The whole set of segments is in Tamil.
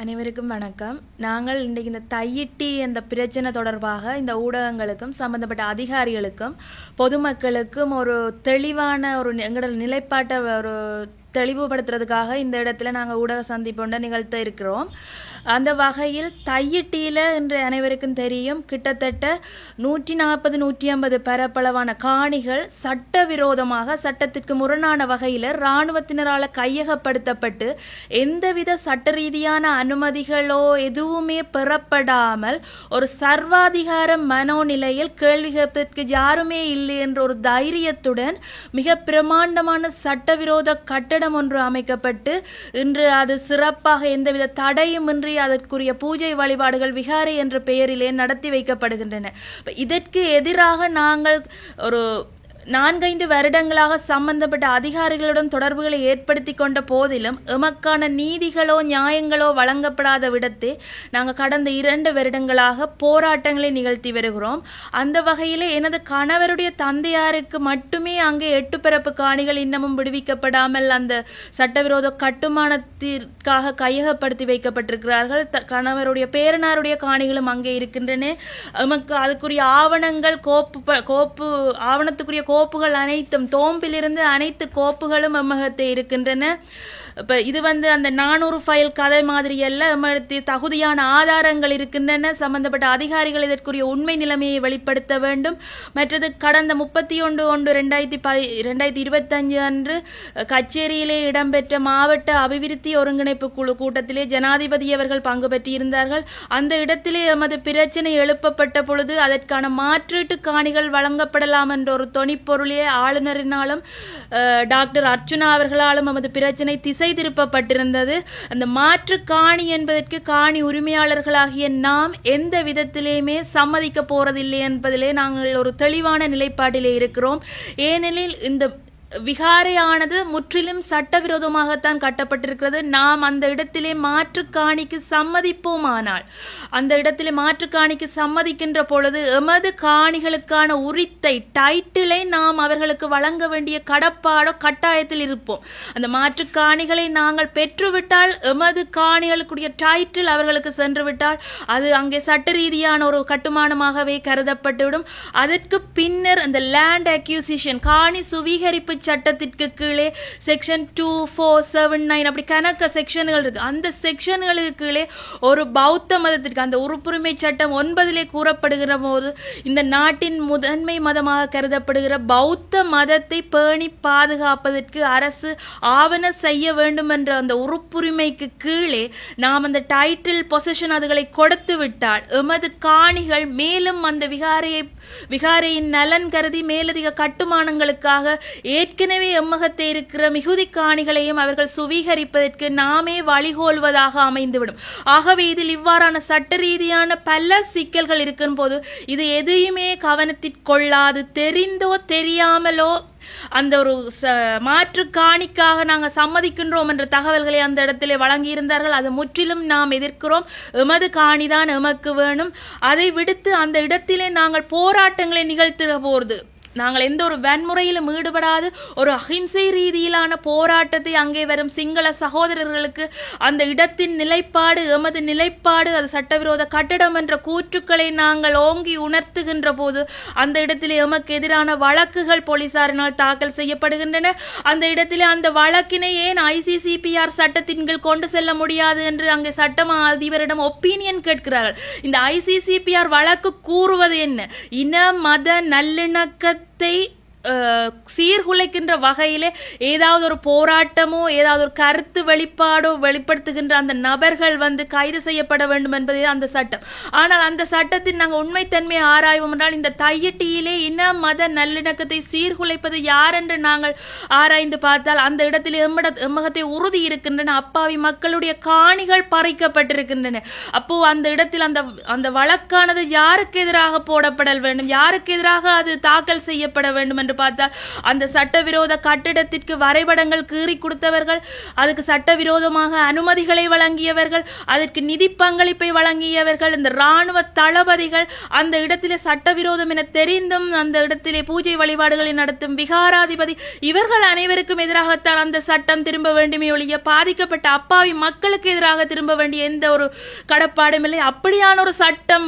அனைவருக்கும் வணக்கம். நாங்கள் இன்றைக்கு இந்த தையிட்டி அந்த பிரச்சனை தொடர்பாக இந்த ஊடகங்களுக்கும் சம்பந்தப்பட்ட அதிகாரிகளுக்கும் பொதுமக்களுக்கும் ஒரு தெளிவான ஒரு எங்களோட நிலைப்பாட்டை ஒரு தெளிவுபடுத்துறதுக்காக இந்த இடத்துல நாங்கள் ஊடக சந்திப்பொன்றை நிகழ்த்த இருக்கிறோம். அந்த வகையில் தையிட்டியில் இன்று அனைவருக்கும் தெரியும், கிட்டத்தட்ட 140-150 பரப்பளவான காணிகள் சட்டவிரோதமாக சட்டத்திற்கு முரணான வகையில் இராணுவத்தினரால் கையகப்படுத்தப்பட்டு எந்தவித சட்ட ரீதியான அனுமதிகளோ எதுவுமே பெறப்படாமல் ஒரு சர்வாதிகார மனோநிலையில் கேள்வி கேட்பதற்கு யாருமே இல்லை என்ற ஒரு தைரியத்துடன் மிக பிரமாண்டமான சட்டவிரோத கட்டடம் ஒன்று அமைக்கப்பட்டு இன்று அது சிறப்பாக எந்தவித தடையுமின்றி அதற்குரிய பூஜை வழிபாடுகள் விகாரை என்ற பெயரிலே நடத்தி வைக்கப்படுகின்றன. இதற்கு எதிராக நாங்கள் ஒரு 4-5 வருடங்களாக சம்பந்தப்பட்ட அதிகாரிகளுடன் தொடர்புகளை ஏற்படுத்தி கொண்ட போதிலும் எமக்கான நீதிகளோ நியாயங்களோ வழங்கப்படாத விடத்தே நாங்கள் கடந்த 2 வருடங்களாக போராட்டங்களை நிகழ்த்தி வருகிறோம். அந்த வகையில் எனது கணவருடைய தந்தையாருக்கு மட்டுமே அங்கே 8 பரப்பு காணிகள் இன்னமும் விடுவிக்கப்படாமல் அந்த சட்டவிரோத கட்டுமானத்திற்காக கையகப்படுத்தி வைக்கப்பட்டிருக்கிறார்கள். கணவருடைய பேரனாருடைய காணிகளும் அங்கே இருக்கின்றன. எமக்கு அதுக்குரிய ஆவணங்கள் ஆவணத்துக்குரிய கோப்புகள் அனைத்தும் தோம்பிலிருந்து அனைத்து கோப்புகளும் எம்மகத்தை இருக்கின்றன. இப்போ இது அந்த 400 ஃபைல் கதை மாதிரி எல்லாம் எம்மகத்தை தகுதியான ஆதாரங்கள் இருக்கின்றன. சம்பந்தப்பட்ட அதிகாரிகள் இதற்குரிய உண்மை நிலைமையை வெளிப்படுத்த வேண்டும். மற்றது கடந்த 31/1/2025 அன்று கச்சேரியிலே இடம்பெற்ற மாவட்ட அபிவிருத்தி ஒருங்கிணைப்பு குழு கூட்டத்திலே ஜனாதிபதி அவர்கள் பங்கு பெற்றிருந்தார்கள். அந்த இடத்திலே எமது பிரச்சனை எழுப்பப்பட்ட பொழுது அதற்கான மாற்றீட்டு காணிகள் வழங்கப்படலாம் என்ற ஒரு பொருளே ஆளுநரினாலும் டாக்டர் அர்ச்சுனா அவர்களாலும் நமது பிரச்சனை திசை திருப்பப்பட்டிருந்தது. அந்த மாற்று காணி என்பதற்கு காணி உரிமையாளர்களாகிய நாம் எந்த விதத்திலேயுமே சம்மதிக்க போறதில்லை என்பதிலே நாங்கள் ஒரு தெளிவான நிலைப்பாட்டிலே இருக்கிறோம். ஏனெனில் இந்த விகாரையானது முற்றிலும் சட்டவிரோதமாகத்தான் கட்டப்பட்டிருக்கிறது. நாம் அந்த இடத்திலே மாற்று காணிக்கு சம்மதிப்போமானால் அந்த இடத்திலே மாற்று காணிக்கு சம்மதிக்கின்ற பொழுது எமது காணிகளுக்கான உரித்தை டைட்டிலை நாம் அவர்களுக்கு வழங்க வேண்டிய கடப்பாடோ கட்டாயத்தில் இருப்போம். அந்த மாற்று காணிகளை நாங்கள் பெற்றுவிட்டால் எமது காணிகளுக்குரிய டைட்டில் அவர்களுக்கு சென்று விட்டால் அது அங்கே சட்ட ரீதியான ஒரு கட்டுமானமாகவே கருதப்பட்டுவிடும். அதற்கு பின்னர் அந்த லேண்ட் அக்யூசிஷன் காணி சுவீகரிப்பு சட்டத்திற்கு கீழே செக்ஷன் 2479 அப்படி கணக்க செக்ஷன்கள் இருக்கு. அந்த செக்ஷன்களுக்கு கீழே ஒரு பௌத்த மதத்திற்கு அந்த உறுப்புரிமை சட்டம் 9 கூறப்படுகிற போது இந்த நாட்டின் முதன்மை மதமாக கருதப்படுகிற பௌத்த மதத்தை பேணி பாதுகாப்பதற்கு அரசு ஆவண செய்ய வேண்டும் என்ற அந்த உறுப்புரிமைக்கு கீழே நாம் அந்த டைட்டில் பொசிஷன் அதுகளை கொடுத்து விட்டால் எமது காணிகள் மேலும் அந்த விகாரையின் நலன் கருதி மேலதிக கட்டுமானங்களுக்காக ஏற்கனவே எம்மகத்தை இருக்கிற மிகுதி காணிகளையும் அவர்கள் சுவீகரிப்பதற்கு நாமே வழிகோல்வதாக அமைந்துவிடும். ஆகவே இதில் இவ்வாறான சட்ட ரீதியான பல சிக்கல்கள் இருக்கும் போது இது எதையுமே கவனத்திற்கொள்ளாது தெரிந்தோ தெரியாமலோ அந்த ஒரு மாற்று காணிக்காக நாங்கள் சம்மதிக்கின்றோம் என்ற தகவல்களை அந்த இடத்திலே வழங்கியிருந்தார்கள். அது முற்றிலும் நாம் எதிர்க்கிறோம். எமது காணிதான் எமக்கு வேணும். அதை விடுத்து அந்த இடத்திலே நாங்கள் போராட்டங்களை நிகழ்த்துகிற போது நாங்கள் எந்த ஒரு வன்முறையிலும் ஈடுபடாது ஒரு அஹிம்சை ரீதியிலான போராட்டத்தை அங்கே வரும் சிங்கள சகோதரர்களுக்கு அந்த இடத்தின் நிலைப்பாடு எமது நிலைப்பாடு அது சட்டவிரோத கட்டடம் என்ற கூற்றுக்களை நாங்கள் ஓங்கி உணர்த்துகின்ற போது அந்த இடத்திலே எமக்கு எதிரான வழக்குகள் போலீசாரினால் தாக்கல் செய்யப்படுகின்றன. அந்த இடத்திலே அந்த வழக்கினை ஏன் ICCPR சட்டத்தின் கீழ் கொண்டு செல்ல முடியாது என்று அங்கே சட்டமா அதிபரிடம் ஒப்பீனியன் கேட்கிறார்கள். இந்த ICCPR வழக்கு கூறுவது என்ன? இன மத நல்லிணக்க சீர்குலைக்கின்ற வகையிலே ஏதாவது ஒரு போராட்டமோ ஏதாவது ஒரு கருத்து வெளிப்பாடோ வெளிப்படுத்துகின்ற அந்த நபர்கள் கைது செய்யப்பட வேண்டும் என்பதே அந்த சட்டம். ஆனால் அந்த சட்டத்தில் நாங்கள் உண்மைத்தன்மையை ஆராய்வோம் என்றால் இந்த தையிட்டியிலே இன மத நல்லிணக்கத்தை சீர்குலைப்பது யார் என்று நாங்கள் ஆராய்ந்து பார்த்தால் அந்த இடத்தில் எம்மகத்தை உறுதி இருக்கின்றன. அப்பாவி மக்களுடைய காணிகள் பறிக்கப்பட்டிருக்கின்றன. அப்போ அந்த இடத்தில் அந்த வழக்கானது யாருக்கு எதிராக போடப்பட வேண்டும், யாருக்கு எதிராக அது தாக்கல் செய்யப்பட வேண்டும் என்று என்று பார்த்தால் அந்த சட்டவிரோத கட்டிடத்திற்கு வரைபடங்கள் கீறி கொடுத்தவர்கள், அதுக்கு சட்டவிரோதமாக அனுமதிகளை வழங்கியவர்கள், அதற்கு நிதி பங்களிப்பை வழங்கியவர்கள், இந்த இராணுவ தளபதிகள், அந்த இடத்திலே சட்டவிரோதம் என தெரிந்தும் அந்த இடத்திலே பூஜை வழிபாடுகளை நடத்தும் விகாராதிபதி, இவர்கள் அனைவருக்கும் எதிராகத்தான் அந்த சட்டம் திரும்ப வேண்டுமே ஒழிய பாதிக்கப்பட்ட அப்பாவி மக்களுக்கு எதிராக திரும்ப வேண்டிய எந்த ஒரு கடப்பாடும் இல்லை. அப்படியான ஒரு சட்டம்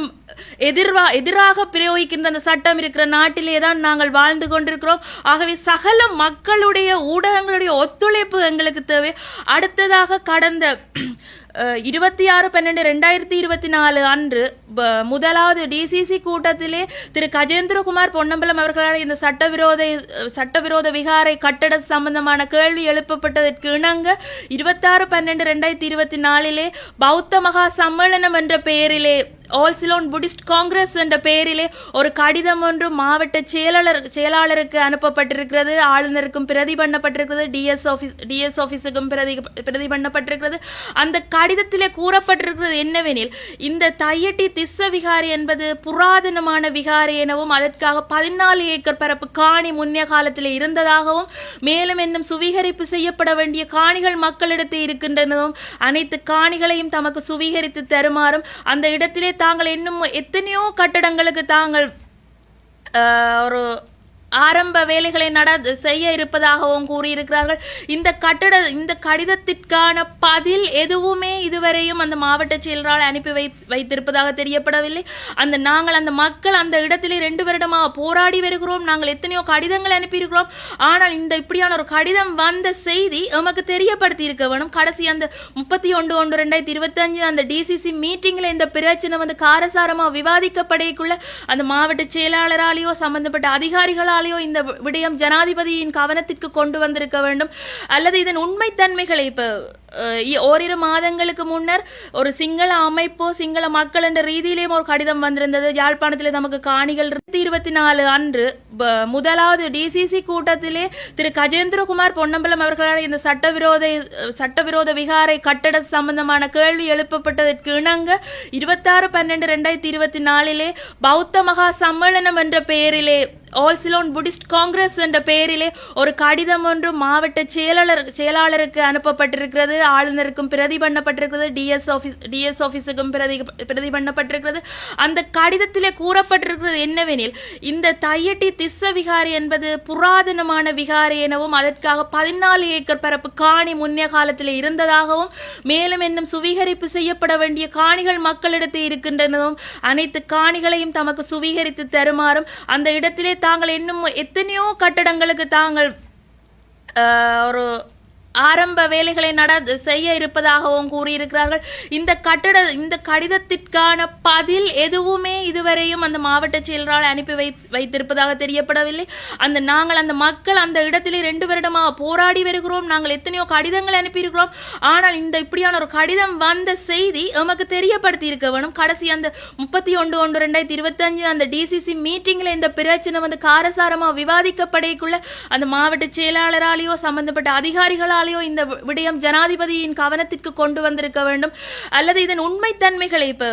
எதிராக பிரயோகிக்கின்ற அந்த சட்டம் இருக்கிற நாட்டிலே தான் நாங்கள் வாழ்ந்து கொண்டிருக்கிறோம். ஆகவே சகல மக்களுடைய ஊடகங்களுடைய ஒத்துழைப்பு எங்களுக்கு தேவை. அடுத்ததாக கடந்த 26/12/2024 அன்று முதலாவது டிசிசி கூட்டத்திலே திரு கஜேந்திரகுமார் பொன்னம்பலம் அவர்களால் இந்த சட்டவிரோத விகாரை கட்டட சம்பந்தமான கேள்வி எழுப்பப்பட்டதற்கு இணங்க 26/12/2024 பௌத்த மகா சம்மேளனம் என்ற பெயரிலே ஆல் சிலோன் புத்திஸ்ட் காங்கிரஸ் என்ற பெயரிலே ஒரு கடிதம் ஒன்று மாவட்ட செயலாளருக்கு அனுப்பப்பட்டிருக்கிறது. ஆளுநருக்கும் பிரதி பண்ணப்பட்டிருக்கிறது, டிஎஸ் ஆஃபீஸுக்கும் பிரதி பண்ணப்பட்டிருக்கிறது. அந்த கடிதத்திலே கூறப்பட்டிருக்கிறது என்னவெனில், இந்த தையட்டி திஸ்ஸ விகாரை என்பது புராதனமான விகாரை எனவும் அதற்காக 14 ஏக்கர் பரப்பு காணி முன்னைய காலத்தில் இருந்ததாகவும், மேலும் இன்னும் சுவீகரிப்பு செய்யப்பட வேண்டிய காணிகள் மக்களிடத்தில் இருக்கின்றனவும், அனைத்து காணிகளையும் தமக்கு சுவீகரித்து தருமாறும், அந்த இடத்திலே தாங்கள் இன்னும் எத்தனையோ கட்டடங்களுக்கு தாங்கள் ஒரு ஆரம்ப வேலைகளை செய்ய இருப்பதாகவும் கூறியிருக்கிறார்கள். இந்த கடிதத்திற்கான பதில் எதுவுமே இதுவரையும் அந்த மாவட்ட செயலரால் அனுப்பி வைத்திருப்பதாக தெரியப்படவில்லை. நாங்கள் அந்த மக்கள் அந்த இடத்திலே 2 வருடமாக போராடி வருகிறோம், நாங்கள் எத்தனையோ கடிதங்கள் அனுப்பியிருக்கிறோம். ஆனால் இப்படியான ஒரு கடிதம் வந்த செய்தி எமக்கு தெரியப்படுத்தி இருக்க வேணும். கடைசி அந்த 31/1/2025 அந்த டிசிசி மீட்டிங்கில் இந்த பிரச்சனை காரசாரமாக விவாதிக்கப்படைக்குள்ள அந்த மாவட்ட செயலாளராலேயோ சம்பந்தப்பட்ட அதிகாரிகளால் இந்த விடயம் ஜனாதிபதியின் கவனத்திற்கு கொண்டு வந்திருக்க வேண்டும். அல்லது இதன் உண்மைத்தன்மைகளை இப்ப ஓரிரு மாதங்களுக்கு முன்னர் ஒரு சிங்கள அமைப்போ சிங்கள மக்கள் என்ற ரீதியிலேயும் ஒரு கடிதம் வந்திருந்தது. யாழ்ப்பாணத்தில் நமக்கு காணிகள் 24 அன்று முதலாவது டிசிசி கூட்டத்திலே திரு கஜேந்திரகுமார் பொன்னம்பலம் அவர்களால் இந்த சட்டவிரோத விகாரை கட்டட சம்பந்தமான கேள்வி எழுப்பப்பட்டதற்கு இணங்க 26/12/2024 பௌத்த மகா சம்மேளனம் என்ற பெயரிலே ஆல் சிலோன் புத்திஸ்ட் காங்கிரஸ் என்ற பெயரிலே ஒரு கடிதம் ஒன்று மாவட்ட செயலாளருக்கு அனுப்பப்பட்டிருக்கிறது. ஆளுநருக்கும் பிரதி பண்ணப்பட்டிருக்கிறது, டிஎஸ் ஆஃபீஸுக்கும் பிரதி பண்ணப்பட்டிருக்கிறது. அந்த கடிதத்திலே கூறப்பட்டிருக்கிறது என்னவெனில், இந்த தையட்டி திஸ்ஸ விகாரை என்பது புராதனமான விகாரை எனவும் அதற்காக 14 ஏக்கர் பரப்பு காணி முன்னைய காலத்தில் இருந்ததாகவும், மேலும் இன்னும் சுவீகரிப்பு செய்யப்பட வேண்டிய காணிகள் மக்களிடத்தில் இருக்கின்றனவும், அனைத்து காணிகளையும் தமக்கு சுவீகரித்து தருமாறும், அந்த இடத்திலே தாங்கள் இன்னும் எத்தனையோ கட்டடங்களுக்கு தாங்கள் ஒரு ஆரம்ப வேலைகளை செய்ய இருப்பதாகவும் கூறியிருக்கிறார்கள். இந்த கடிதத்திற்கான பதில் எதுவுமே இதுவரையும் அந்த மாவட்ட செயலரால் அனுப்பி வைத்திருப்பதாக தெரியப்படவில்லை. நாங்கள் அந்த மக்கள் அந்த இடத்திலே 2 வருடமாக போராடி வருகிறோம், நாங்கள் எத்தனையோ கடிதங்கள் அனுப்பியிருக்கிறோம். ஆனால் இப்படியான ஒரு கடிதம் வந்த செய்தி எமக்கு தெரியப்படுத்தி இருக்க வேணும். கடைசி அந்த 31/1/2025 அந்த டிசிசி மீட்டிங்கில் இந்த பிரச்சனை காரசாரமாக விவாதிக்கப்படைக்குள்ள அந்த மாவட்ட செயலாளராலேயோ சம்பந்தப்பட்ட அதிகாரிகளால் இந்த விடயம் ஜனாதிபதியின் கவனத்திற்கு கொண்டு வந்திருக்க வேண்டும். அல்லது இதன் உண்மைத்தன்மைகளை இப்ப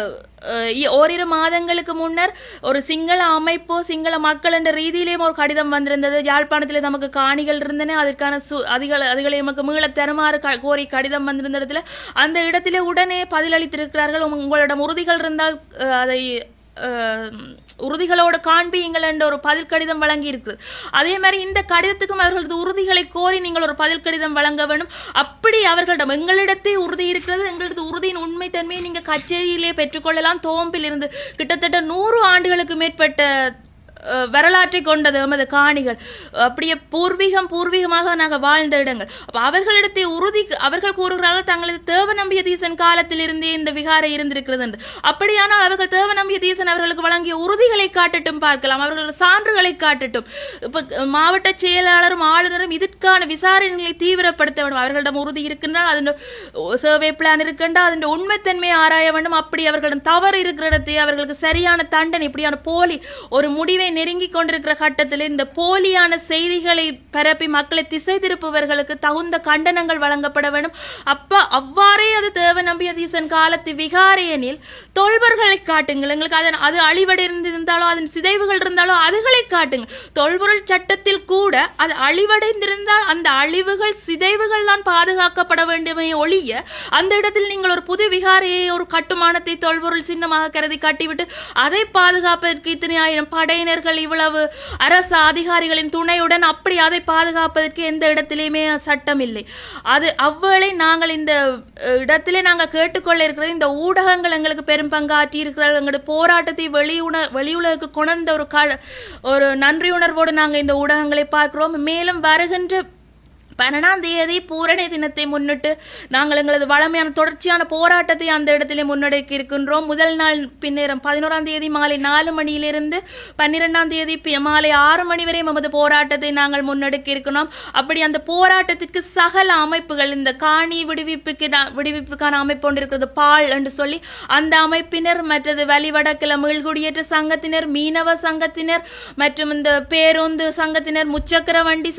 ஓரிரு மாதங்களுக்கு முன்னர் ஒரு சிங்கள அமைப்போ சிங்கள மக்கள் என்ற ரீதியிலேயும் ஒரு கடிதம் வந்திருந்தது. யாழ்ப்பாணத்தில் நமக்கு காணிகள் இருந்தன, அதற்கான அதுகளை நமக்கு மீள தருமாறு கோரி கடிதம் வந்திருந்த இடத்துல அந்த இடத்திலே உடனே பதிலளித்திருக்கிறார்கள். உங்களிடம் உறுதிகள் இருந்தால் அதை உறுதிகளோடு காண்பியுங்கள் என்ற ஒரு பதில் கடிதம் வழங்கி இருக்குது. அதே மாதிரி இந்த கடிதத்துக்கும் அவர்களது உறுதிகளை கோரி நீங்கள் ஒரு பதில் கடிதம் வழங்க வேண்டும். அப்படி அவர்களிடம் எங்களிடத்தே உறுதி இருக்கிறது, எங்களது உறுதியின் உண்மைத்தன்மையை நீங்கள் கச்சேரியிலே பெற்றுக்கொள்ளலாம். தோம்பில் இருந்து கிட்டத்தட்ட 100 ஆண்டுகளுக்கு மேற்பட்ட வரலாற்றை கொண்டது நமது காணிகள். அப்படியே பூர்வீகமாக நாங்கள் வாழ்ந்த இடங்கள். அப்போ அவர்களிடத்தை அவர்கள் கூறுகிறார்கள் தங்களது தேவநம்பிய தீசன் காலத்தில் இருந்தே இந்த விகாரை இருந்திருக்கிறது என்று. அப்படியானால் அவர்கள் தேவநம்பிய தீசன் அவர்களுக்கு வழங்கிய உறுதிகளை காட்டட்டும், பார்க்கலாம், அவர்களது சான்றுகளை காட்டட்டும். இப்போ மாவட்ட செயலாளரும் ஆளுநரும் இதற்கான விசாரணைகளை தீவிரப்படுத்த வேண்டும். அவர்களிடம் உறுதி இருக்கின்றால் அதன் சர்வே பிளான் இருக்கின்றால் அதன் உண்மைத்தன்மையை ஆராய வேண்டும். அப்படி அவர்களிடம் தவறு இருக்கிற இடத்தை அவர்களுக்கு சரியான தண்டனை, இப்படியான போலி ஒரு முடிவை நெருங்கி கொண்டிருக்கிற கட்டத்தில் இந்த போலியான செய்திகளை பரப்பி மக்களை திசை திருப்புவர்களுக்கு தகுந்த கண்டனங்கள் வழங்கப்பட வேண்டும். அவ்வாறே அது தேவ நம்பியதீசன் காலத்து விகாரையனில் தொல்பொருள்களை காட்டுங்கள், எங்களுக்கு அது அழிவடைந்திருந்தாலோ அதன் சிதைவுகள் இருந்தாலோ அதுகளை காட்டுங்கள். தொல்பொருள் சட்டத்தில் கூட அது அழிவடைந்திருந்தால் அந்த அழிவுகள் சிதைவுகள் தான் பாதுகாக்கப்பட வேண்டுமே ஒழிய அந்த இடத்தில் நீங்கள் ஒரு புது விகாரையை ஒரு கட்டுமானத்தை தொல்பொருள் சின்னமாக கருதி கட்டிவிட்டு அதை பாதுகாப்பதற்கு இத்தனை ஆயிரம் படையினர்கள் இவ்வளவு அரசு அதிகாரிகளின் துணையுடன் அப்படி அதை பாதுகாப்பதற்கு எந்த இடத்திலேயுமே சட்டம் இல்லை. அது அவ்வேளை நாங்கள் இந்த இடத்திலே நாங்கள் கேட்டுக்கொள்ள இருக்கிறது, இந்த ஊடகங்கள் எங்களுக்கு பெரும் பங்காற்றி இருக்கிறார்கள். எங்களுடைய போராட்டத்தை வெளியுலகுக்கு கொணர்ந்த ஒரு நன்றியுணர்வோடு நாங்கள் இந்த ஊடகங்களை பார்க்கிறோம். மேலும் வருகின்ற 12ஆம் தேதி பூரணி தினத்தை முன்னிட்டு நாங்கள் எங்களது வளமையான தொடர்ச்சியான போராட்டத்தை அந்த இடத்திலே முன்னெடுக்க இருக்கின்றோம். முதல் நாள் பின்னேறம் 11ஆம் தேதி மாலை 4 மணியிலிருந்து 12ஆம் தேதி மாலை 6 மணி வரை நமது போராட்டத்தை நாங்கள் முன்னெடுக்க இருக்கிறோம். அப்படி அந்த போராட்டத்திற்கு சகல அமைப்புகள், இந்த காணி விடுவிப்புக்கான அமைப்பு ஒன்று இருக்கிறது பால் என்று சொல்லி அந்த அமைப்பினர், மற்றது வலிவடக்கில் மீள்குடியேற்ற சங்கத்தினர், மீனவ சங்கத்தினர் மற்றும் இந்த பேருந்து சங்கத்தினர், முச்சக்கர வண்டி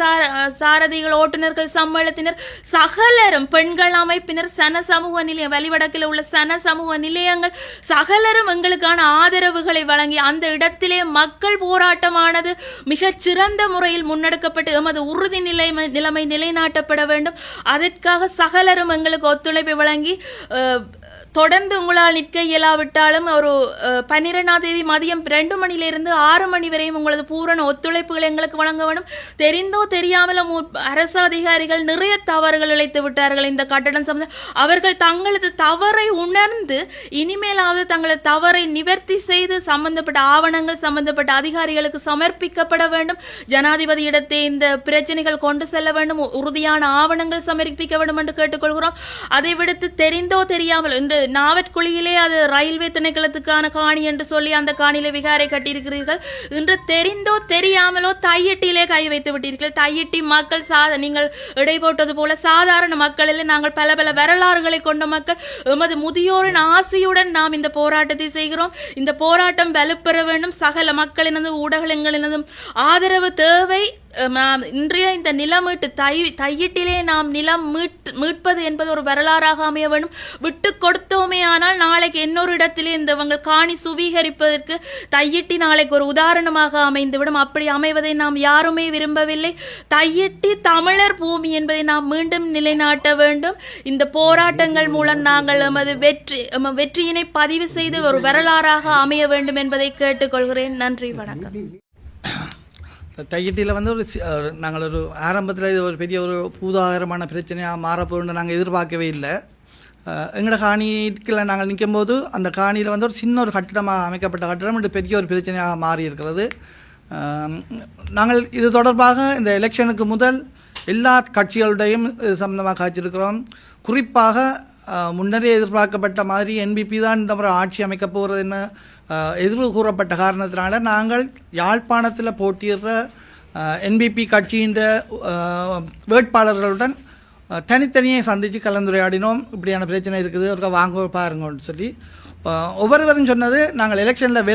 சாரதிகள், ஓட்டுநர் சம்மேளத்தினர், சகலரும், பெண்கள் அமைப்பினர், சன சமூக நிலையம், வலிவடக்கில் உள்ள சன சமூக நிலையங்கள் சகலரும் எங்களுக்கான ஆதரவுகளை வழங்கி அந்த இடத்திலே மக்கள் போராட்டமானது மிகச் சிறந்த முறையில் முன்னெடுக்கப்பட்டு எமது உறுதி நிலைமை நிலைநாட்டப்பட வேண்டும். அதற்காக சகலரும் எங்களுக்கு ஒத்துழைப்பை வழங்கி தொடர்ந்து உங்களால் நிற்க இயலாவிட்டாலும் ஒரு 12ஆம் தேதி மதியம் 2 மணியிலிருந்து 6 மணி வரையும் உங்களது பூரண ஒத்துழைப்புகளை எங்களுக்கு வழங்க வேண்டும். தெரிந்தோ தெரியாமலும் அரசு அதிகாரிகள் நிறைய தவறுகள் இழைத்து விட்டார்கள். இந்த கட்டடம் சம்பந்தம் அவர்கள் தங்களது தவறை உணர்ந்து இனிமேலாவது தங்களது தவறை நிவர்த்தி செய்து சம்பந்தப்பட்ட ஆவணங்கள் சம்பந்தப்பட்ட அதிகாரிகளுக்கு சமர்ப்பிக்கப்பட வேண்டும். ஜனாதிபதியிடத்தை இந்த பிரச்சனைகள் கொண்டு செல்ல வேண்டும், உறுதியான ஆவணங்கள் சமர்ப்பிக்க வேண்டும் என்று கேட்டுக்கொள்கிறோம். அதை விடுத்து தெரிந்தோ தெரியாமல் இன்று நாவற்குழியிலே அது ரயில்வே திணைக்களத்துக்கான காணி என்று சொல்லி அந்த காணியிலே விகாரை கட்டியிருக்கிறீர்கள். இன்று தெரிந்தோ தெரியாமலோ தையிட்டிலே கை வைத்து விட்டீர்கள். தையிட்டி மக்கள் நீங்கள் இடை போட்டது போல சாதாரண மக்களில் நாங்கள் பல பல வரலாறுகளை கொண்ட மக்கள். எமது முதியோரின் ஆசையுடன் நாம் இந்த போராட்டத்தை செய்கிறோம். இந்த போராட்டம் வலுப்பெற வேண்டும். சகல மக்களினது ஊடகங்களினதும் ஆதரவு தேவை. இன்றைய இந்த நிலமீட்டு தையிட்டிலே நாம் நிலம் மீட்பது என்பது ஒரு வரலாறாக அமைய வேண்டும். விட்டு கொடுத்தோமே ஆனால் நாளைக்கு இன்னொரு இடத்திலே இந்த காணி சுவீகரிப்பதற்கு தையிட்டி நாளைக்கு ஒரு உதாரணமாக அமைந்துவிடும். அப்படி அமைவதை நாம் யாருமே விரும்பவில்லை. தையிட்டி தமிழர் பூமி என்பதை நாம் மீண்டும் நிலைநாட்ட வேண்டும். இந்த போராட்டங்கள் மூலம் நாங்கள் எமது வெற்றியினை பதிவு செய்து ஒரு வரலாறாக அமைய வேண்டும் என்பதை கேட்டுக்கொள்கிறேன். நன்றி, வணக்கம். தையிட்டியில் வந்து நாங்கள் ஒரு ஆரம்பத்தில் இது ஒரு பெரிய ஒரு பூதாகரமான பிரச்சனையாக மாறப்போன்னு நாங்கள் எதிர்பார்க்கவே இல்லை. எங்களோட காணிக்கில் நாங்கள் நிற்கும்போது அந்த காணியில் வந்து ஒரு சின்ன ஒரு கட்டிடமாக அமைக்கப்பட்ட கட்டிடம் இன்று பெரிய ஒரு பிரச்சனையாக மாறி இருக்கிறது. நாங்கள் இது தொடர்பாக இந்த எலெக்ஷனுக்கு முதல் எல்லா கட்சிகளுடையும் இது சம்பந்தமாக காய்ச்சிருக்கிறோம். குறிப்பாக முன்னரே எதிர்பார்க்கப்பட்ட மாதிரி என்பிபி தான் இந்த முறை ஆட்சி அமைக்கப் போகிறதுன்னு எதிர்வு கூறப்பட்ட காரணத்தினால நாங்கள் யாழ்ப்பாணத்தில் போட்டியிடுற என்பிபி கட்சியின் வேட்பாளர்களுடன் தனித்தனியே சந்தித்து கலந்துரையாடினோம். இப்படியான பிரச்சனை இருக்குது, ஒரு வாங்க பாருங்கன்னு சொல்லி ஒவ்வொருவரும் சொன்னது, நாங்கள் எலெக்ஷனில்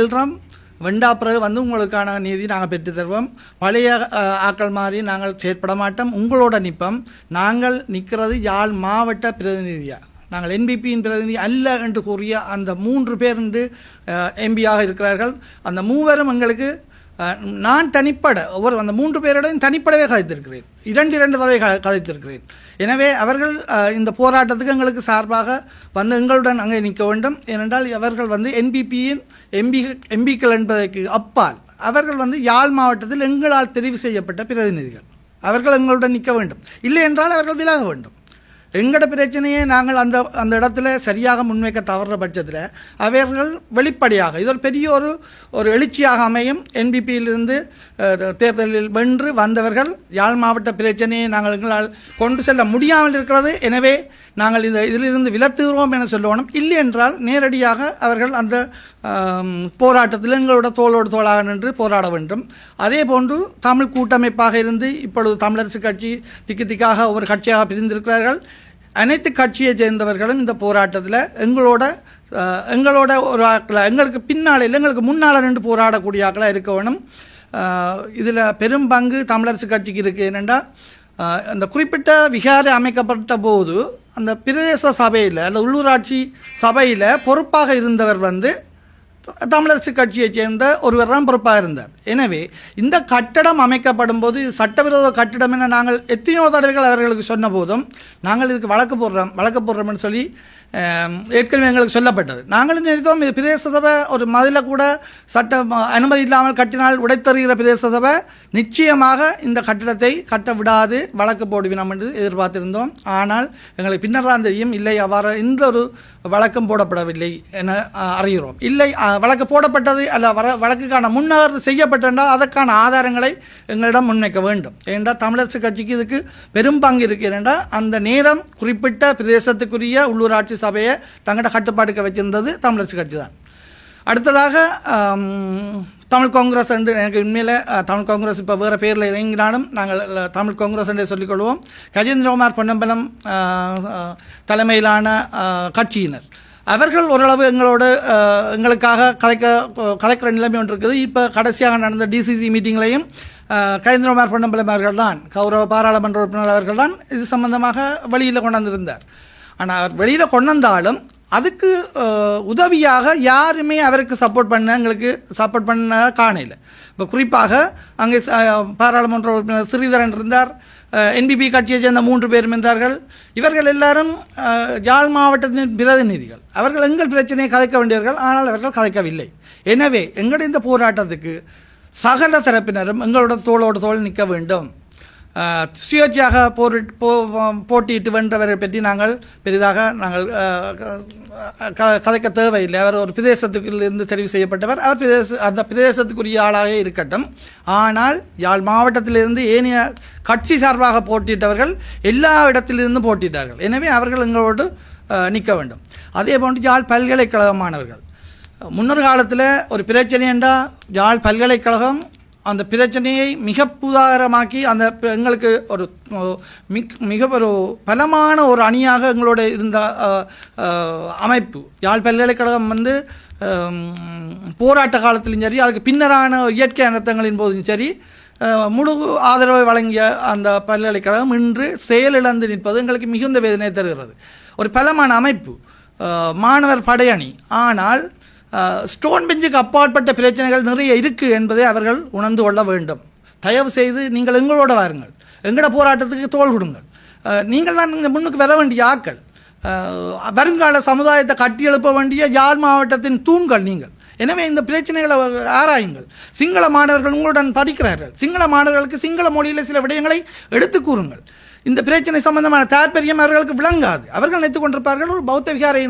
வென்றா பிறகு வந்து உங்களுக்கான நீதி நாங்கள் பெற்று தருவோம், பழைய ஆக்கள் மாதிரி நாங்கள் செயற்பட மாட்டோம், உங்களோட நிற்போம். நாங்கள் நிற்கிறது யாழ் மாவட்ட பிரதிநிதியாக, நாங்கள் என்பிபியின் பிரதிநிதி அல்ல என்று கூறிய அந்த 3 பேர் என்று எம்பியாக இருக்கிறார்கள். அந்த 3 எங்களுக்கு நான் தனிப்பட அந்த 3 பேரோடையும் தனிப்படவே கதைத்திருக்கிறேன், 2 தடவை கதைத்திருக்கிறேன். எனவே அவர்கள் இந்த போராட்டத்துக்கு எங்களுக்கு சார்பாக வந்து எங்களுடன் அங்கே நிற்க வேண்டும். ஏனென்றால் அவர்கள் வந்து என்பிபியின் எம்பிக்கள் என்பதற்கு அப்பால் அவர்கள் வந்து யாழ் மாவட்டத்தில் எங்களால் தெரிவு செய்யப்பட்ட பிரதிநிதிகள். அவர்கள் எங்களுடன் நிற்க வேண்டும், இல்லை என்றால் அவர்கள் விலக வேண்டும். எங்களோட பிரச்சனையை நாங்கள் அந்த இடத்துல சரியாக முன்வைக்க தவறுற பட்சத்தில் அவர்கள் வெளிப்படையாக இது ஒரு பெரிய ஒரு எழுச்சியாக அமையும். என்பிபியிலிருந்து தேர்தலில் வென்று வந்தவர்கள் யாழ் மாவட்ட பிரச்சனையை நாங்கள் எங்களால் கொண்டு செல்ல முடியாமல் இருக்கிறது. எனவே நாங்கள் இதிலிருந்து விலத்துகிறோம் என சொல்லணும். இல்லை என்றால் நேரடியாக அவர்கள் அந்த போராட்டத்தில் எங்களோட தோளோடு தோளாக நின்று போராட வேண்டும். அதே போன்று தமிழ் கூட்டமைப்பாக இருந்து இப்பொழுது தமிழரசு கட்சி திக்காக ஒரு கட்சியாக பிரிந்திருக்கிறார்கள். அனைத்து கட்சியை சேர்ந்தவர்களும் இந்த போராட்டத்தில் எங்களோட ஒரு ஆக்களை, எங்களுக்கு பின்னால் இல்லை எங்களுக்கு முன்னால் நின்று போராடக்கூடிய ஆக்களாக இருக்க வேணும். இதில் பெரும் பங்கு தமிழரசு கட்சிக்கு இருக்குது. என்னென்னா அந்த குறிப்பிட்ட விகாரை அமைக்கப்பட்ட போது அந்த பிரதேச சபையில் அல்ல உள்ளூராட்சி சபையில் பொறுப்பாக இருந்தவர் தமிழரசு கட்சியைச் சேர்ந்த ஒருவர் தான் பொறுப்பாக இருந்தார். எனவே இந்த கட்டடம் அமைக்கப்படும் போது சட்டவிரோத கட்டடம் என நாங்கள் எத்தனையோ தடவைகள் அவர்களுக்கு சொன்ன போதும் நாங்கள் இதுக்கு வழக்கு போடுறோம்னு சொல்லி ஏற்கனவே எங்களுக்கு சொல்லப்பட்டது. நாங்களும் நினைத்தோம் இது பிரதேச சபை ஒரு மதில கூட சட்ட அனுமதி இல்லாமல் கட்டினால் உடைத்தருகிற பிரதேச சபை நிச்சயமாக இந்த கட்டிடத்தை கட்ட விடாது வழக்கு போடுவினோம் என்று எதிர்பார்த்திருந்தோம். ஆனால் எங்களுக்கு பின்னர் தான் தெரியும் இல்லை அவ்வாறு எந்த ஒரு வழக்கம் போடப்படவில்லை என அறிகிறோம். இல்லை வழக்கு போடப்பட்டது அல்ல வழக்குக்கான முன்னகர்வு செய்யப்பட்டிருந்தால் அதற்கான ஆதாரங்களை எங்களிடம் முன்வைக்க வேண்டும். ஏனென்றால் தமிழரசு கட்சிக்கு இதுக்கு பெரும் பங்கு இருக்கு. ஏனென்றால் அந்த நேரம் குறிப்பிட்ட பிரதேசத்துக்குரிய உள்ளூராட்சி சபையை தங்களோட கட்டுப்பாட்டுக்கு வச்சிருந்தது தமிழரசு கட்சி தான். அடுத்ததாக தமிழ் காங்கிரஸ் என்று எனக்கு உண்மையில் தமிழ் காங்கிரஸ் இப்போ வேறு பேரில் இறங்கினாலும் நாங்கள் தமிழ் காங்கிரஸ் என்றே சொல்லிக்கொள்வோம். கஜேந்திரகுமார் பொன்னம்பலம் தலைமையிலான கட்சியினர் அவர்கள் ஓரளவு எங்களுக்காக கதைக்கிற நிலைமை ஒன்று இருக்குது. இப்போ கடைசியாக நடந்த டிசிசி மீட்டிங்லையும் கஜேந்திரகுமார் பொன்னம்பலம் அவர்கள் தான் கௌரவ பாராளுமன்ற உறுப்பினர் அவர்கள் தான் இது சம்பந்தமாக வெளியில் கொண்டாந்திருந்தார். ஆனால் அவர் வெளியில் கொண்டு வந்தாலும் அதுக்கு உதவியாக யாருமே அவருக்கு எங்களுக்கு சப்போர்ட் பண்ண காணல. இப்போ குறிப்பாக அங்கே பாராளுமன்ற உறுப்பினர் ஸ்ரீதரன் இருந்தார், என்பிபி கட்சியை சேர்ந்த 3 பேரும் இருந்தார்கள். இவர்கள் எல்லாரும் யாழ் மாவட்டத்தின் பிரதிநிதிகள். அவர்கள் எங்கள் பிரச்சனையை கதைக்க வேண்டியவர்கள், ஆனால் அவர்கள் கதைக்கவில்லை. எனவே எங்களுடைய இந்த போராட்டத்துக்கு சகல தரப்பினரும் எங்களோட தோளோடு தோள் நிற்க வேண்டும். சுயேட்சையாக போட்டியிட்டு வென்றவரை பற்றி நாங்கள் பெரிதாக கதைக்க தேவையில்லை. அவர் ஒரு பிரதேசத்துக்குள்ளிருந்து தெரிவு செய்யப்பட்டவர். அவர் அந்த பிரதேசத்துக்குரிய ஆளாக இருக்கட்டும். ஆனால் யாழ் மாவட்டத்திலிருந்து ஏனைய கட்சி சார்பாக போட்டியிட்டவர்கள் எல்லா இடத்திலிருந்து போட்டியிட்டார்கள். எனவே அவர்கள் எங்களோடு நிற்க வேண்டும். அதே போன்று யாழ் பல்கலைக்கழக மாணவர்கள் முன்னொரு காலத்தில் ஒரு பிரச்சனை என்றால் யாழ் பல்கலைக்கழகம் அந்த பிரச்சனையை மிக புதாகரமாக்கி எங்களுக்கு ஒரு மிக ஒரு பலமான ஒரு அணியாக எங்களோட இருந்த அமைப்பு. யாழ் பல்கலைக்கழகம் போராட்ட காலத்திலும் சரி, அதுக்கு பின்னரான இயற்கை அனர்த்தங்களின் போதும் சரி முழு ஆதரவை வழங்கிய அந்த பல்கலைக்கழகம் இன்று செயலிழந்து நிற்பது எங்களுக்கு மிகுந்த வேதனை தருகிறது. ஒரு பலமான அமைப்பு, மாணவர் படையணி. ஆனால் ஸ்டோன் பெஞ்சுக்கு அப்பாற்பட்ட பிரச்சனைகள் நிறைய இருக்குது என்பதை அவர்கள் உணர்ந்து கொள்ள வேண்டும். தயவு செய்து நீங்கள் எங்களோட வாருங்கள், எங்களோட போராட்டத்துக்கு தோள் கொடுங்கள். நீங்கள் தான் இங்கே முன்னுக்கு வர வேண்டிய ஆக்கள், வருங்கால சமுதாயத்தை கட்டி எழுப்ப வேண்டிய யாழ் மாவட்டத்தின் தூண்கள் நீங்கள். எனவே இந்த பிரச்சனைகளை ஆராயுங்கள். சிங்கள மாணவர்கள் உங்களுடன் படிக்கிறார்கள். சிங்கள மாணவர்களுக்கு சிங்கள மொழியில் சில விடயங்களை எடுத்து கூறுங்கள். இந்த பிரச்சனை சம்பந்தமான தாற்பயம் அவர்களுக்கு விளங்காது. அவர்கள் நினைத்துக் கொண்டிருப்பார்கள் ஒரு பௌத்த விகாரை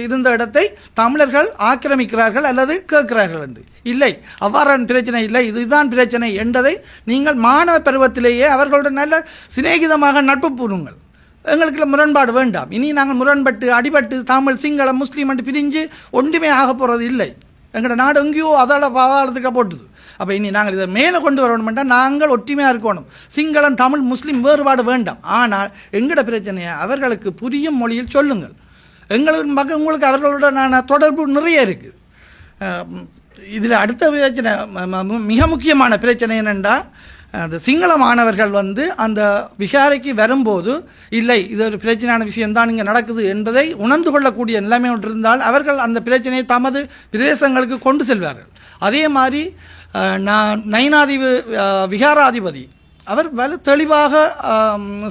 இருந்த இடத்தை தமிழர்கள் ஆக்கிரமிக்கிறார்கள் அல்லது கேட்கிறார்கள் என்று. இல்லை, அவ்வாறான பிரச்சனை இல்லை. இதுதான் பிரச்சனை என்பதை நீங்கள் மாணவ பருவத்திலேயே அவர்களுடன் நல்ல சிநேகிதமாக நட்பு பூணுங்கள். எங்களுக்கு முரண்பாடு வேண்டாம். இனி நாங்கள் முரண்பட்டு அடிபட்டு தமிழ் சிங்களம் முஸ்லீம் என்று பிரிஞ்சு ஒன்றுமே ஆக போகிறது இல்லை. எங்களோட நாடு எங்கேயோ பாதாளத்துக்கு போட்டுது. அப்போ இனி நாங்கள் இதை மேலே கொண்டு வரணுமென்றால் நாங்கள் ஒற்றுமையாக இருக்கணும். சிங்களம் தமிழ் முஸ்லீம் வேறுபாடு வேண்டாம். ஆனால் எங்களோட பிரச்சனையை அவர்களுக்கு புரியும் மொழியில் சொல்லுங்கள். எங்களுக்கு உங்களுக்கு அவர்களோட தொடர்பு நிறைய இருக்குது. இதில் அடுத்த பிரச்சனை, மிக முக்கியமான பிரச்சனை என்னென்னா, அந்த சிங்கள மாணவர்கள் அந்த விகாரைக்கு வரும்போது இல்லை இது ஒரு பிரச்சனையான விஷயம்தான் இங்கே நடக்குது என்பதை உணர்ந்து கொள்ளக்கூடிய நிலைமை ஒன்று இருந்தால் அவர்கள் அந்த பிரச்சனையை தமது பிரதேசங்களுக்கு கொண்டு செல்வார்கள். அதே மாதிரி நயினாதீவு விகாராதிபதி அவர் தெளிவாக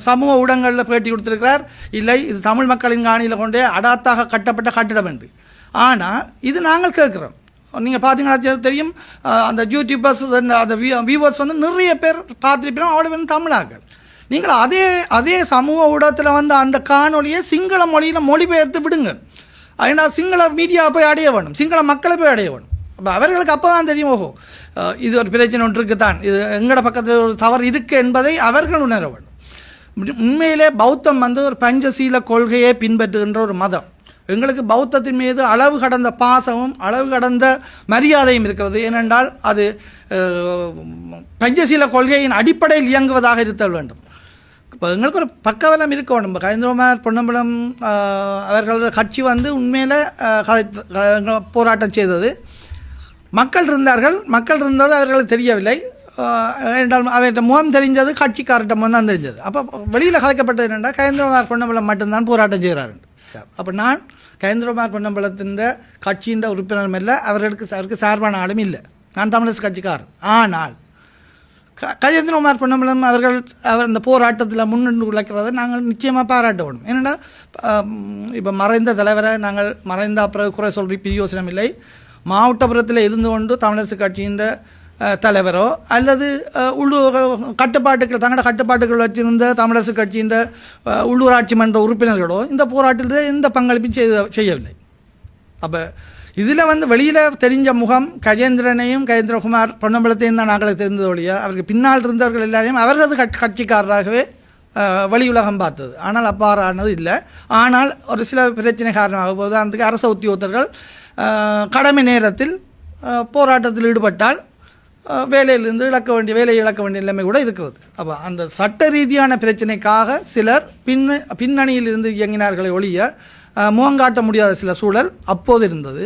சமூக ஊடகங்களில் பேட்டி கொடுத்திருக்கிறார். இல்லை இது தமிழ் மக்களின் காணியில் கொண்டே அடாத்தாக கட்டப்பட்ட கட்டிடம் என்று. ஆனால் இது நாங்கள் கேட்குறோம். நீங்கள் பார்த்தீங்கன்னா தெரியும், அந்த யூடியூபர்ஸ் அந்த வியூவர்ஸ் நிறைய பேர் பார்த்துருப்போம். அவ்வளோ தமிழாக்கள். நீங்கள் அதே சமூக ஊடகத்தில் அந்த காணொலியை சிங்கள மொழியில் மொழிபெயர்த்து விடுங்கள். ஏன்னா சிங்கள மீடியா போய் அடைய வேணும், சிங்கள மக்களை போய் அடைய வேணும். அப்போ அவர்களுக்கு அப்போ தான் தெரியும், ஓஹோ இது ஒரு பிரச்சனை ஒன்று இருக்குத்தான், இது எங்களோட பக்கத்தில் ஒரு தவறு இருக்குது என்பதை அவர்கள் உணர வேண்டும். உண்மையிலே பௌத்தம் ஒரு பஞ்சசீல கொள்கையை பின்பற்றுகின்ற ஒரு மதம். எங்களுக்கு பௌத்தத்தின் மீது அளவு கடந்த பாசமும் அளவு கடந்த மரியாதையும் இருக்கிறது. ஏனென்றால் அது பஞ்சசீல கொள்கையின் அடிப்படையில் இயங்குவதாக இருத்தல் வேண்டும். இப்போ எங்களுக்கு ஒரு பக்கவலம் இருக்க வேண்டும். கஜேந்திரகுமார் பொன்னம்பலம் அவர்களோட கட்சி உண்மையில் போராட்டம் செய்தது. மக்கள் இருந்தார்கள், மக்கள் இருந்தது அவர்களுக்கு தெரியவில்லை. என்றால் அவர்கிட்ட முகம் தெரிஞ்சது கட்சிக்கார்ட்ட முகம் தான் தெரிஞ்சது. அப்போ வெளியில் கலைக்கப்பட்டது என்னென்னா கயேந்திரகுமார் பொன்னம்பலம் மட்டும்தான் போராட்டம் செய்கிறாரு. அப்போ நான் கயேந்திரகுமார் பொன்னம்பலத்தின் கட்சியின் உறுப்பினரும் இல்லை, அவருக்கு சார்பான ஆளும் இல்லை. நான் தமிழரசு கட்சிக்காரர். ஆனால் கஜேந்திரகுமார் பொன்னம்பலம் அவர் இந்த போராட்டத்தில் முன்னின்று உழைக்கிறத நாங்கள் நிச்சயமாக பாராட்ட வேணும். ஏன்னா இப்போ மறைந்த தலைவரை நாங்கள் மறைந்த பிறகு குறை சொல்கிற பிரயோசனம் இல்லை. மாவட்டபுரத்தில் இருந்து கொண்டு தமிழரசு கட்சியின் தலைவரோ அல்லது உள்ளூர் கட்டுப்பாட்டுகள் தங்களோட கட்டுப்பாட்டுகள் வச்சிருந்த தமிழரசு கட்சியின் உள்ளூராட்சி மன்ற உறுப்பினர்களோ இந்த போராட்டத்தில் எந்த பங்களிப்பும் செய்யவில்லை. அப்போ இதில் வெளியில் தெரிஞ்ச முகம் கஜேந்திரகுமார் பொன்னம்பலத்தையும் தான் நாங்களே தெரிந்தது ஒழிய அவருக்கு பின்னால் இருந்தவர்கள் எல்லாரையும் அவரது கட்சிக்காரராகவே வெளி உலகம் பார்த்தது. ஆனால் அவ்வாறானது இல்லை. ஆனால் ஒரு சில பிரச்சனை காரணமாக உதாரணத்துக்கு அரச உத்தியோகத்தர்கள் கடமை நேரத்தில் போராட்டத்தில் ஈடுபட்டால் வேலையிலிருந்து வேலையை இழக்க வேண்டிய நிலைமை கூட இருக்கிறது. அப்போ அந்த சட்ட ரீதியான பிரச்சனைக்காக சிலர் பின்னணியில் இருந்து இயங்கினார்களை ஒழிய முகங்காட்ட முடியாத சில சூழல் அப்போது இருந்தது.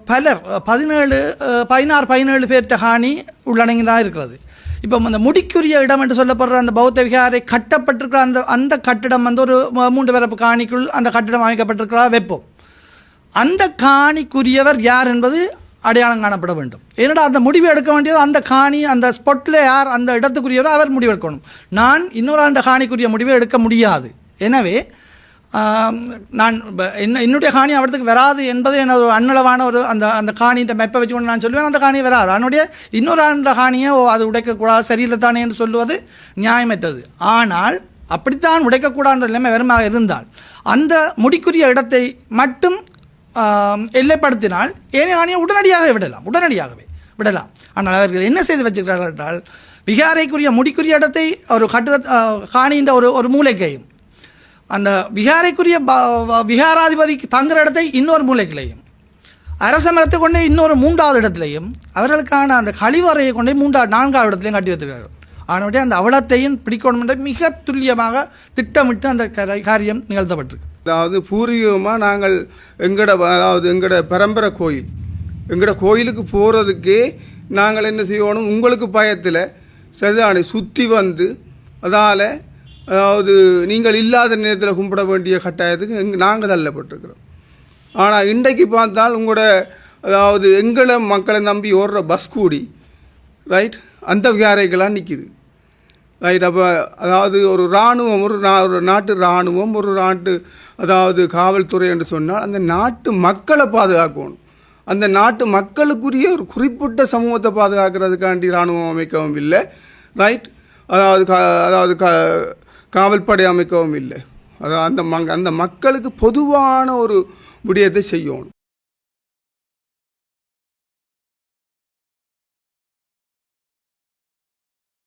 பலர் 17 பேர்ட்ட ஹானி உள்ளடங்கி தான் இருக்கிறது. இப்போ அந்த முடிக்குரிய இடம் என்று சொல்லப்படுற அந்த பௌத்த விகாரை கட்டப்பட்டிருக்கிற அந்த கட்டிடம் ஒரு 3 பரப்பு காணிக்குள் அந்த கட்டிடம் அமைக்கப்பட்டிருக்கிறா வைப்போம். அந்த காணிக்குரியவர் யார் என்பது அடையாளம் காணப்பட வேண்டும். ஏன்னா அந்த முடிவு எடுக்க வேண்டியது அந்த காணி அந்த ஸ்பாட்டில் யார் அந்த இடத்துக்குரியவரோ அவர் முடிவு எடுக்கணும். நான் இன்னொரு அந்த காணிக்குரிய முடிவை எடுக்க முடியாது. எனவே நான் என்னுடைய காணி அவருக்கு வராது என்பது எனது அன்னளவான ஒரு அந்த காணியை மெப்பை வச்சுக்கொண்டு நான் சொல்லுவேன். அந்த காணி வராது. அதனுடைய இன்னொரு அந்த காணியை அது உடைக்கக்கூடாது சரியில்லை தானே என்று சொல்லுவது நியாயமற்றது. ஆனால் அப்படித்தான் உடைக்கக்கூடாது நிலைமை வருமாக இருந்தால் அந்த முடிக்குரிய இடத்தை மட்டும் எல்லைப்படுத்தினால் ஏனைய காணியை உடனடியாகவே விடலாம். ஆனால் அவர்கள் என்ன செய்து வச்சிருக்கிறார்கள் என்றால் விகாரைக்குரிய முடிக்குரிய இடத்தை ஒரு காணியின் ஒரு மூலைக்கையும் அந்த விகாரைக்குரிய விகாராதிபதிக்கு தங்குற இடத்தை இன்னொரு மூலைக்கிலையும் அரச மரத்தை கொண்டே இன்னொரு 3வது இடத்துலையும் அவர்களுக்கான அந்த கழிவறையை கொண்டே 4வது இடத்துலையும் கட்டி வைத்திருக்கிறார்கள். அதனுடைய அந்த அவலத்தையும் பிடிக்கணும் என்ற மிக துல்லியமாக திட்டமிட்டு அந்த காரியம் நிகழ்த்தப்பட்டிருக்கு. அதாவது பூர்வீகமாக நாங்கள் எங்களோட பரம்பரை கோயிலுக்கு போகிறதுக்கே நாங்கள் என்ன செய்யணும், உங்களுக்கு பயத்தில் சரிதானே சுற்றி வந்து அதாவது நீங்கள் இல்லாத நேரத்தில் கும்பிட வேண்டிய கட்டாயத்துக்கு நாங்கள் தள்ளப்பட்டிருக்கிறோம். ஆனால் இன்றைக்கு பார்த்தால் அதாவது எங்களை மக்களை நம்பி ஓடுற பஸ் கூடி ரைட் அந்த விகாரைக்கெல்லாம் நிற்கிது ரைட். அப்போ அதாவது ஒரு இராணுவம் ஒரு நாட்டு இராணுவம் ஒரு நாட்டு அதாவது காவல்துறை என்று சொன்னால் அந்த நாட்டு மக்களை பாதுகாக்கணும். அந்த நாட்டு மக்களுக்குரிய ஒரு குறிப்பிட்ட சமூகத்தை பாதுகாக்கிறதுக்காண்டி இராணுவம் அமைக்கவும் இல்லை ரைட். அதாவது காவல்படை அமைக்கவும் இல்லை. அதாவது அந்த மக்களுக்கு பொதுவான ஒரு விடயத்தை செய்யணும்.